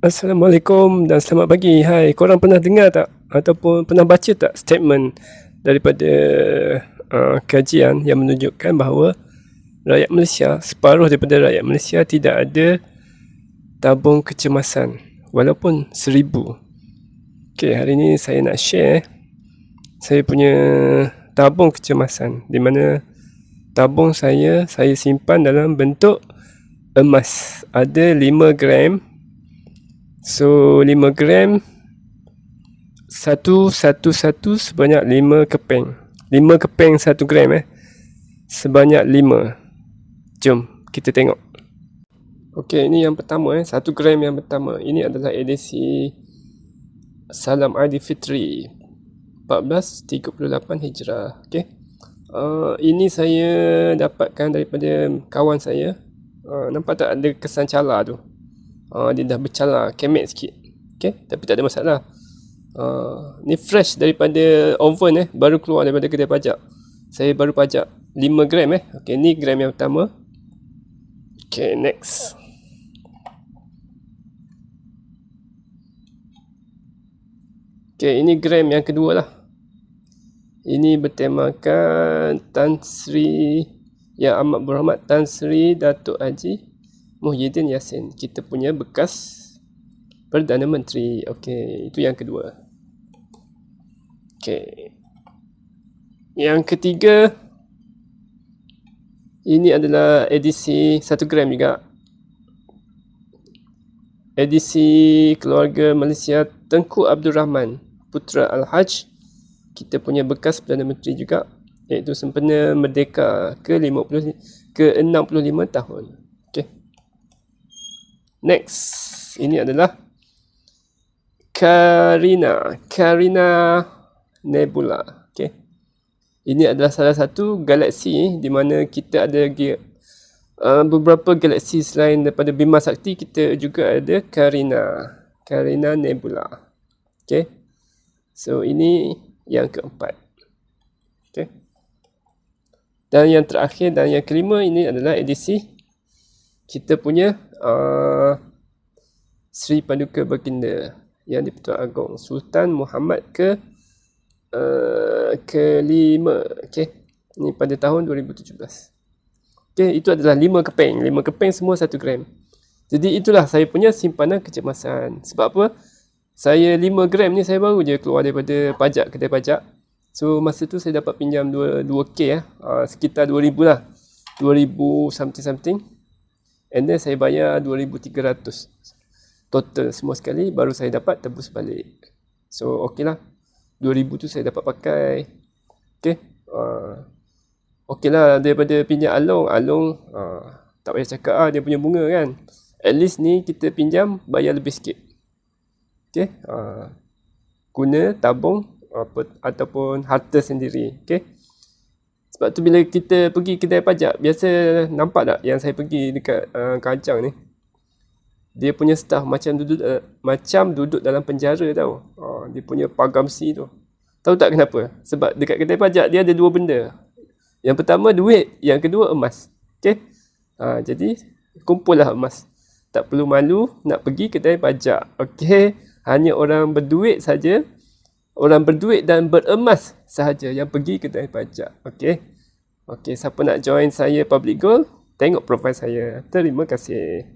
Assalamualaikum dan selamat pagi. Hai, korang pernah dengar tak ataupun pernah baca tak statement daripada kajian yang menunjukkan bahawa rakyat Malaysia, separuh daripada rakyat Malaysia tidak ada tabung kecemasan walaupun 1000. Okey, hari ni saya nak share saya punya tabung kecemasan, di mana tabung saya simpan dalam bentuk emas. Ada 5 gram. So 5 gram satu sebanyak 5 keping. 5 keping 1 gram sebanyak 5. Jom kita tengok. Okey, ini yang pertama 1 gram yang pertama. Ini adalah edisi Salam Aidilfitri 1438 Hijrah. Okey. Ini saya dapatkan daripada kawan saya. Nampak tak ada kesan cala tu? Dia dah bercala, kemek sikit. Okay? Tapi tak ada masalah. Ni fresh daripada oven baru keluar daripada kedai pajak. Saya baru pajak 5 gram Okay, ni gram yang pertama. Okay, next. Okay, ini gram yang kedua lah. Ini bertemakan Tan Sri Yang Amat Berhormat Tan Sri Datuk Haji Muhyiddin Yassin, kita punya bekas Perdana Menteri. Okey, itu yang kedua. Okey. Yang ketiga, ini adalah edisi 1 gram juga. Edisi keluarga Malaysia Tengku Abdul Rahman, Putra Al-Haj, kita punya bekas Perdana Menteri juga, iaitu sempena merdeka ke-65 tahun. Okey. Next, ini adalah Carina Nebula. Okay. Ini adalah salah satu galaksi di mana kita ada beberapa galaksi selain daripada Bima Sakti. Kita juga ada Carina Nebula. Okay. So ini yang keempat. Okay. Dan yang terakhir dan yang kelima, ini adalah edisi kita punya Sri Paduka Baginda Yang di-Pertuan Agong Sultan Muhammad kelima. Okey, ini pada tahun 2017. Okey, itu adalah 5 keping. 5 keping semua 1 gram. Jadi itulah saya punya simpanan kecemasan. Sebab apa? Saya 5 gram ni saya baru je keluar daripada pajak, kedai pajak. So masa tu saya dapat pinjam 2K sekitar 2000 lah. 2000 something. And then saya bayar 2,300 total semua sekali, baru saya dapat tebus balik. So okey lah, 2,000 tu saya dapat pakai. Okay. Okey lah, daripada pinjam Along tak payah cakap dia punya bunga kan. At least ni kita pinjam bayar lebih sikit. Okay. Guna tabung ataupun harta sendiri. Okay. Sebab tu bila kita pergi kedai pajak, biasa nampak tak yang saya pergi dekat Kajang ni, dia punya staff macam duduk dalam penjara tau. Dia punya pagamsi tu. Tahu tak kenapa? Sebab dekat kedai pajak dia ada 2 benda. Yang pertama duit, yang kedua emas. Okay? Jadi kumpullah emas. Tak perlu malu nak pergi kedai pajak. Okay? Hanya orang berduit saja, orang berduit dan beremas sahaja yang pergi kedai pajak. Okey. Okey, siapa nak join saya Public Gold, tengok profil saya. Terima kasih.